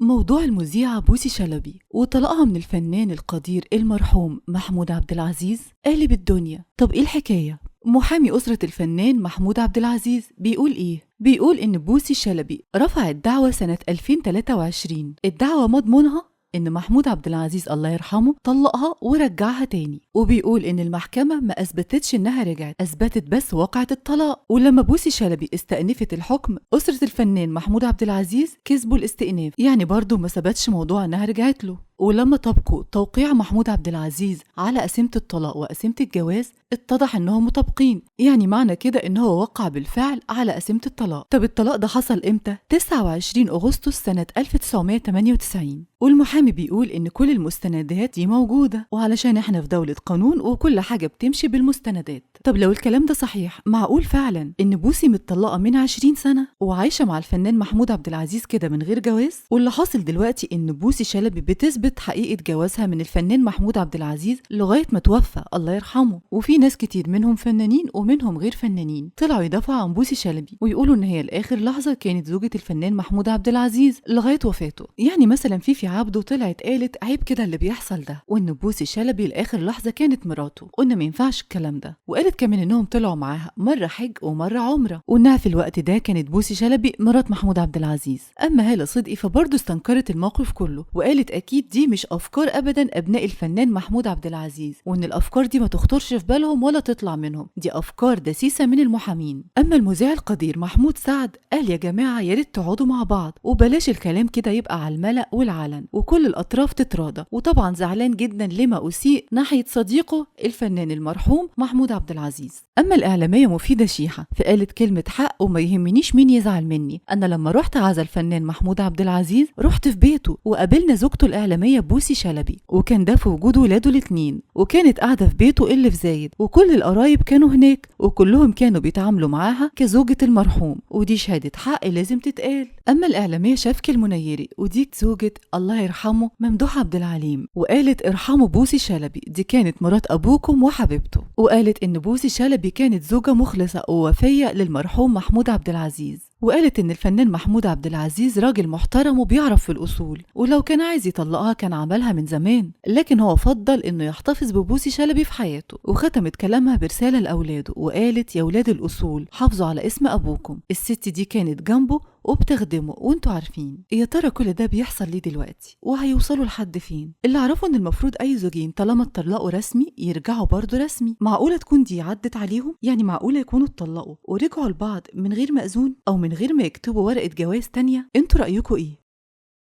موضوع المذيعة بوسي شلبي وطلقها من الفنان القدير المرحوم محمود عبد العزيز قالب الدنيا. طب ايه الحكاية؟ محامي أسرة الفنان محمود عبد العزيز بيقول ايه؟ بيقول ان بوسي شلبي رفعت دعوى سنة 2023. الدعوى مضمونها إن محمود عبد العزيز الله يرحمه طلقها ورجعها تاني، وبيقول إن المحكمة ما أثبتتش إنها رجعت، أثبتت بس واقعة الطلاق. ولما بوسي شلبي استأنفت الحكم، أسرة الفنان محمود عبد العزيز كسبوا الاستئناف، يعني برضه ما ثبتش موضوع إنها رجعت له. ولما طبقوا توقيع محمود عبد العزيز على قسيمة الطلاق وقسيمة الجواز، اتضح انهم مطابقين، يعني معنى كده ان هو وقع بالفعل على قسيمة الطلاق. طب الطلاق ده حصل امتى؟ 29 اغسطس سنة 1998. والمحامي بيقول ان كل المستندات دي موجودة، وعلشان احنا في دولة قانون وكل حاجة بتمشي بالمستندات. طب لو الكلام ده صحيح، معقول فعلا ان بوسي متطلقة من 20 سنة وعايشة مع الفنان محمود عبد العزيز كده من غير جواز؟ واللي حاصل دلوقتي ان بوسي شلبي بتثبت حقيقة جوازها من الفنان محمود عبد العزيز لغاية ما توفى الله يرحمه. وفي ناس كتير منهم فنانين ومنهم غير فنانين طلعوا يدافعوا عن بوسي شلبي ويقولوا ان هي لاخر لحظة كانت زوجة الفنان محمود عبد العزيز لغاية وفاته. يعني مثلا فيفي عبده طلعت قالت عيب كده اللي بيحصل ده، وان بوسي شلبي لاخر لحظة كانت مراته، وان ما ينفعش الكلام ده. وقالت كمان انهم طلعوا معاها مرة حج ومرة عمرة، وانها في الوقت ده كانت بوسي شلبي مرات محمود عبد العزيز. اما هالة صدقي فبرضه استنكرت الموقف كله وقالت اكيد دي مش افكار ابدا ابناء الفنان محمود عبد العزيز، وان الافكار دي ما تخطرش في بالهم ولا تطلع منهم، دي افكار دسيسه من المحامين. اما المذيع القدير محمود سعد قال يا جماعه يا ريت تقعدوا مع بعض وبلاش الكلام كده يبقى على الملأ والعلن وكل الاطراف تتراضى. وطبعا زعلان جدا لما اسيء ناحيه صديقه الفنان المرحوم محمود عبد العزيز. اما الاعلاميه مفيده شيحه فقالت كلمه حق وما يهمنيش مين يزعل مني. انا لما رحت عزا الفنان محمود عبد العزيز رحت في بيته وقابلنا زوجته الاعلاميه بوسي شلبي، وكان ده في وجود ولاده الاثنين، وكانت قاعده في بيته اللي في زايد، وكل القرايب كانوا هناك وكلهم كانوا بيتعاملوا معاها كزوجة المرحوم، ودي شهادة حق لازم تتقال. اما الاعلاميه شفكي المنيري ودي زوجة الله يرحمه ممدوح عبد العليم، وقالت ارحموا بوسي شلبي دي كانت مرات ابوكم وحبيبته، وقالت ان بوسي شلبي كانت زوجة مخلصة ووفية للمرحوم محمود عبد العزيز، وقالت ان الفنان محمود عبد العزيز راجل محترم وبيعرف في الاصول، ولو كان عايز يطلقها كان عملها من زمان، لكن هو فضل انه يحتفظ ببوسي شلبي في حياته. وختمت كلامها برسالة لاولاده وقالت يا ولاد الاصول حافظوا على اسم ابوكم، الست دي كانت جنبه وبتخدمه وانتوا عارفين. يا ترى كل ده بيحصل ليه دلوقتي وهيوصلوا لحد فين؟ اللي اعرفه ان المفروض اي زوجين طالما اتطلقوا رسمي يرجعوا برضه رسمي. معقولة تكون دي عدت عليهم؟ يعني معقولة يكونوا اتطلقوا ورجعوا لبعض من غير مأذون او من غير ما يكتبوا ورقة جواز تانية؟ انتوا رأيكم ايه؟